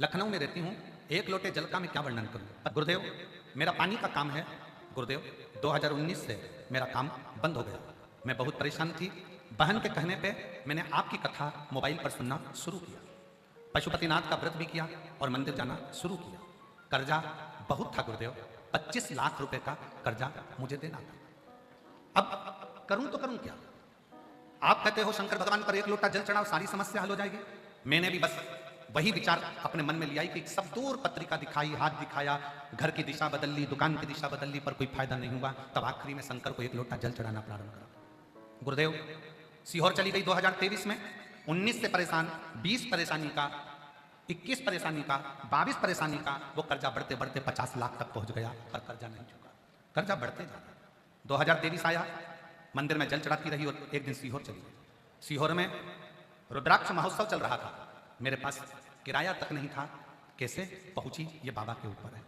लखनऊ में रहती हूँ, एक लोटे जल का मैं क्या वर्णन करूँ। गुरुदेव, मेरा पानी का काम है। गुरुदेव, 2019 से मेरा काम बंद हो गया। मैं बहुत परेशान थी। बहन के कहने पे मैंने आपकी कथा मोबाइल पर सुनना शुरू किया। पशुपतिनाथ का व्रत भी किया और मंदिर जाना शुरू किया। कर्जा बहुत था गुरुदेव, 25 लाख रुपए का कर्जा मुझे देना था। अब करूं तो करूं क्या? आप कहते हो शंकर भगवान पर एक लोटा जल चढ़ाओ, सारी समस्या हल हो जाएगी। मैंने भी बस वही विचार अपने मन में लिया कि सब दूर पत्रिका दिखाई, हाथ दिखाया, घर की दिशा बदल ली, दुकान की दिशा बदल ली, पर कोई फायदा नहीं हुआ। तब आखिरी में शंकर को एक लोटा जल चढ़ाना प्रारंभ करा। गुरुदेव, सीहोर चली गई 2023 में। 19 से परेशान, 20 परेशानी का, 21 परेशानी का, 22 परेशानी का, वो कर्जा बढ़ते बढ़ते 50 लाख तक पहुंच गया, पर कर्जा नहीं चुका। कर्जा बढ़ते जा रहा। 2023 आया, मंदिर में जल चढ़ाती रही और एक दिन सीहोर चली गई। सीहोर में रुद्राक्ष महोत्सव चल रहा था। मेरे पास किराया तक नहीं था। कैसे पहुंची ये बाबा के ऊपर है।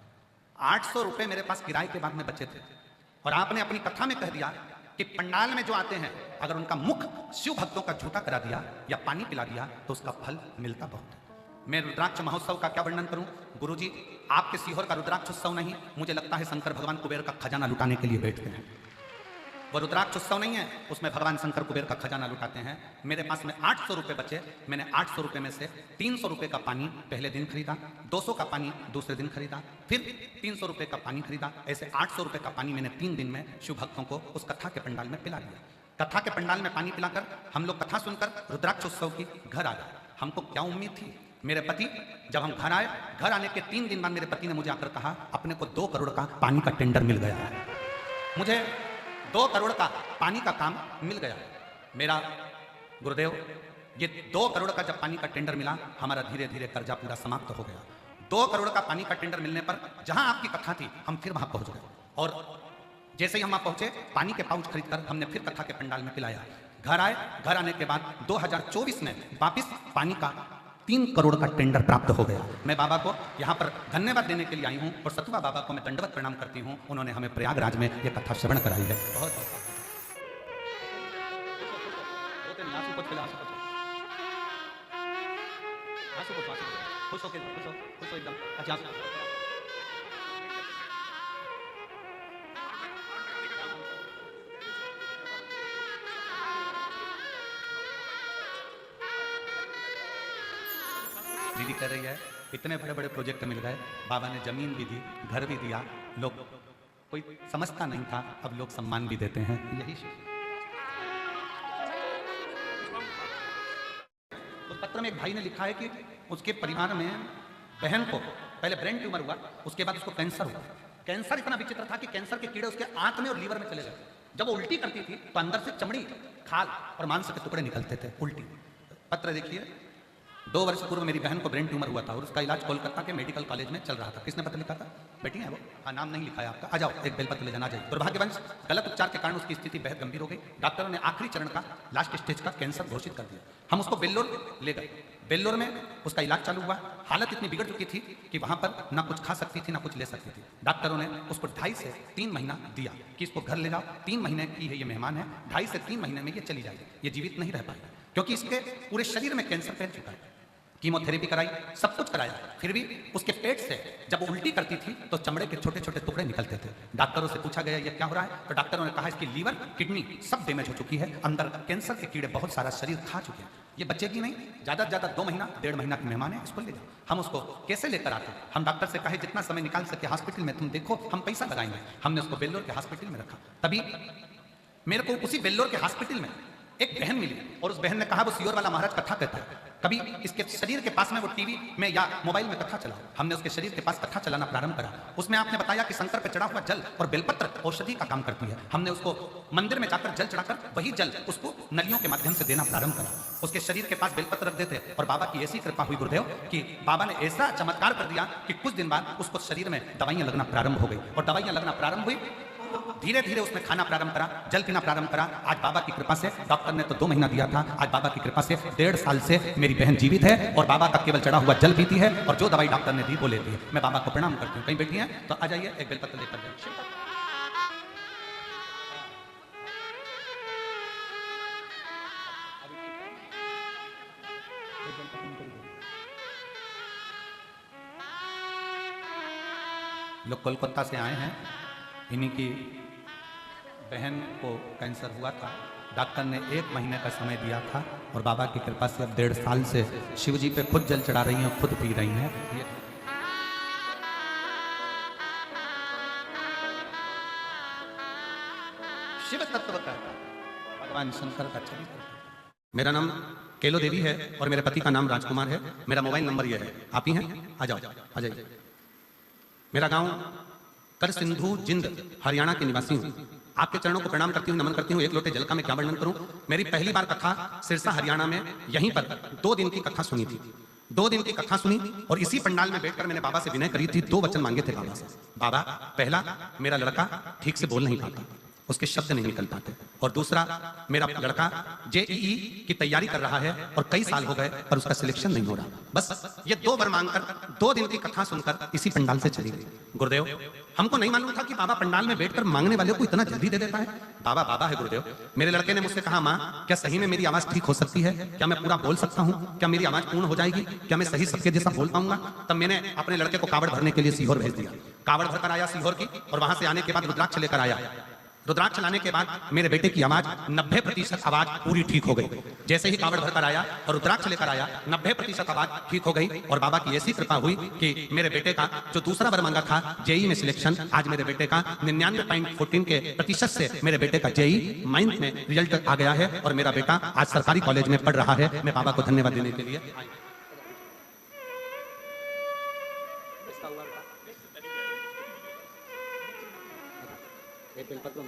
800 रुपए मेरे पास किराए के बाद में बचे थे। और आपने अपनी कथा में कह दिया कि पंडाल में जो आते हैं, अगर उनका मुख शिव भक्तों का झूठा करा दिया या पानी पिला दिया तो उसका फल मिलता बहुत है। मैं रुद्राक्ष महोत्सव का क्या वर्णन करूं। गुरुजी, आपके सीहोर का रुद्राक्ष उत्सव नहीं, मुझे लगता है शंकर भगवान कुबेर का खजाना लुटाने के लिए बैठते हैं। वो रुद्राक्ष उत्सव नहीं है, उसमें भगवान शंकर कुबेर का खजाना लुटाते हैं। मेरे पास में 800 रुपए बचे। मैंने 800 रुपए में से 300 रुपए का पानी पहले दिन खरीदा, 200 का पानी दूसरे दिन खरीदा, फिर 300 रुपए का पानी खरीदा। ऐसे 800 रुपए का पानी मैंने 3 दिन में शिव भक्तों को उस कथा के पंडाल में पिला दिया। कथा के पंडाल में पानी पिलाकर हम लोग कथा सुनकर रुद्राक्ष उत्सव की घर आ गए। हमको क्या उम्मीद थी। मेरे पति जब हम घर आए, घर आने के 3 दिन बाद मेरे पति ने मुझे आकर कहा, अपने को 2 करोड़ का पानी का टेंडर मिल गया है। मुझे 2 करोड़ का पानी का काम मिल गया। मेरा गुरुदेव, ये 2 करोड़ का जब पानी का टेंडर मिला, हमारा धीरे धीरे कर्जा पूरा समाप्त हो गया। 2 करोड़ का पानी का टेंडर मिलने पर जहां आपकी कथा थी, हम फिर वहां पहुंच गए। और जैसे ही हम वहां पहुंचे, पानी के पाउच खरीदकर हमने फिर कथा के पंडाल में पिलाया। घर आए, घर आने के बाद 2024 में वापिस पानी का 3 करोड़ का टेंडर प्राप्त हो गया। मैं बाबा को यहाँ पर धन्यवाद देने के लिए आई हूँ और सतुआ बाबा को मैं दंडवत प्रणाम करती हूँ। उन्होंने हमें प्रयागराज में यह कथा श्रवण कराई है। बहुत दीदी कह रही है, इतने बड़े बड़े प्रोजेक्ट मिल गए, बाबा ने जमीन भी दी, घर भी दिया, लोग कोई समझता नहीं था, अब लोग सम्मान भी देते हैं। यही उस पत्र में एक भाई ने लिखा है कि उसके परिवार में बहन को पहले ब्रेन ट्यूमर हुआ, उसके बाद उसको कैंसर हुआ। कैंसर इतना विचित्र था कि कैंसर के कीड़े उसके आंत में और लीवर में चले गए। जब वो उल्टी करती थी तो अंदर से चमड़ी, खाल और मांस के टुकड़े निकलते थे। उल्टी। पत्र देखिए, 2 वर्ष पूर्व मेरी बहन को ब्रेन ट्यूमर हुआ था और उसका इलाज कोलकाता के मेडिकल कॉलेज में चल रहा था। किसने पत्र लिखा था? बेटी है वो। हाँ, नाम नहीं लिखा है आपका। आ जाओ, एक बेलपत्र ले जाना चाहिए। दुर्भाग्यवश गलत उपचार के कारण उसकी स्थिति बेहद गंभीर हो गई। डॉक्टरों ने आखिरी चरण का, लास्ट स्टेज का कैंसर घोषित कर दिया। हम उसको बेल्लोर ले गए। बेल्लोर में उसका इलाज चालू हुआ। हालत इतनी बिगड़ चुकी थी कि वहां पर ना कुछ खा सकती थी, ना कुछ ले सकती थी। डॉक्टरों ने उसको 2.5 से 3 महीना दिया कि इसको घर ले जाओ, 3 महीने की है ये मेहमान है, 2.5 से 3 महीने में ये चली जाएगी। ये जीवित नहीं रह पाई क्योंकि इसके पूरे शरीर में कैंसर फैल चुका है। कीमोथेरेपी कराई, सब कुछ कराया, फिर भी उसके पेट से जब वो उल्टी करती थी तो चमड़े के छोटे छोटे टुकड़े निकलते थे। डॉक्टरों से पूछा गया ये क्या हो रहा है, तो डॉक्टरों ने कहा इसकी लीवर, किडनी सब डैमेज हो चुकी है, अंदर कैंसर के कीड़े बहुत सारा शरीर खा चुके हैं, ये बचेगी नहीं, ज्यादा से ज्यादा 2 महीना 1.5 महीना की मेहमान है, इसको ले जाओ। हम उसको कैसे लेकर आते? हम डॉक्टर से कहे जितना समय निकाल सके हॉस्पिटल में तुम देखो, हम पैसा लगाएंगे। हमने उसको बेल्लोर के हॉस्पिटल में रखा। तभी मेरे को उसी बेल्लोर के हॉस्पिटल में एक बहन मिली और उस बहन ने कहा, वो सीहोर वाला महाराज कथा कहता है, कभी इसके शरीर के पास में वो टीवी में या मोबाइल में कथा चला। हमने उसके शरीर के पास कथा चलाना प्रारंभ करा। उसमें आपने बताया कि शंकर पे चढ़ा हुआ जल और बेलपत्र औषधि का काम करती है। हमने उसको मंदिर में जाकर जल चढ़ाकर वही जल उसको नलियों के माध्यम से देना प्रारंभ करा। उसके शरीर के पास बेलपत्र रख देते और बाबा की ऐसी कृपा हुई गुरुदेव कि बाबा ने ऐसा चमत्कार कर दिया कि कुछ दिन बाद उसको शरीर में दवाइयां लगना प्रारंभ हो गई। और दवाइयां लगना प्रारंभ हुई, धीरे धीरे उसने खाना प्रारंभ करा, जल पीना प्रारंभ करा। आज बाबा की कृपा से, डॉक्टर ने तो 2 महीना दिया था, आज बाबा की कृपा से 1.5 साल से मेरी बहन जीवित है और बाबा का केवल चढ़ा हुआ जल पीती है और जो दवाई डॉक्टर ने दी वो लेती है। मैं बाबा को प्रणाम करती हूँ। कहीं बैठी है तो आ जाइए, एक बेलपत्र लेकर जाइए। लोग कोलकाता से आए हैं। इन्हीं की बहन को कैंसर हुआ था। डॉक्टर ने 1 महीने का समय दिया था और बाबा की कृपा से अब 1.5 साल से शिव जी पे खुद जल चढ़ा रही हैं, खुद पी रही हैं। शिव तत्व का भगवान शंकर का चरित्र। मेरा नाम केलो देवी है और मेरे पति का नाम राजकुमार है। मेरा मोबाइल नंबर ये है, आप ही हैं? आ जाओ, आ जाइए। मेरा गांव कर सिंधु जिंद हरियाणा के निवासी हूँ। आपके चरणों को प्रणाम करती हूँ, नमन करती हूँ। 1 लोटे जल का मैं क्या वर्णन करूँ। मेरी पहली बार कथा सिरसा हरियाणा में यहीं पर 2 दिन की कथा सुनी थी। 2 दिन की कथा सुनी और इसी पंडाल में बैठकर मैंने बाबा से विनय करी थी। 2 वचन मांगे थे बाबा से। बाबा, पहला, मेरा लड़का ठीक से बोल नहीं पाता, उसके शब्द नहीं निकल पाते, और दूसरा, मेरा लड़का जेईई की तैयारी कर रहा है और कई साल हो गए पर उसका सिलेक्शन नहीं हो रहा। बस ये 2 वर मांगकर 2 दिन की कथा सुनकर इसी पंडाल से चली गई। गुरुदेव, हमको नहीं मालूम था कि बाबा पंडाल में बैठकर मांगने वाले को इतना जल्दी दे देता है। बाबा बाबा है गुरुदेव। मेरे लड़के ने मुझसे कहा, माँ क्या सही में मेरी आवाज ठीक हो सकती है? क्या मैं पूरा बोल सकता हूँ? क्या मेरी आवाज पूर्ण हो जाएगी? क्या मैं सही सबके जैसा बोल पाऊंगा? तब मैंने अपने लड़के को कावड़ भरने के लिए सीहोर भेज दिया। कावड़ भरकर आया सीहोर की, और वहां से आने के बाद रुद्राक्ष लेकर आया। रुद्राक्ष लाने के बाद मेरे बेटे की आवाज 90% आवाज पूरी ठीक हो गई। जैसे ही कावड़ भरकर आया और रुद्राक्ष लेकर आया, 90% आवाज ठीक हो गई। और बाबा की ऐसी कृपा हुई कि मेरे बेटे का जो दूसरा वर मांगा था जेई में सिलेक्शन, आज मेरे बेटे का 99.14 के प्रतिशत से मेरे बेटे का जेई माइंस में रिजल्ट आ गया है और मेरा बेटा आज सरकारी कॉलेज में पढ़ रहा है। मैं बाबा को धन्यवाद देने के लिए बेलपत्र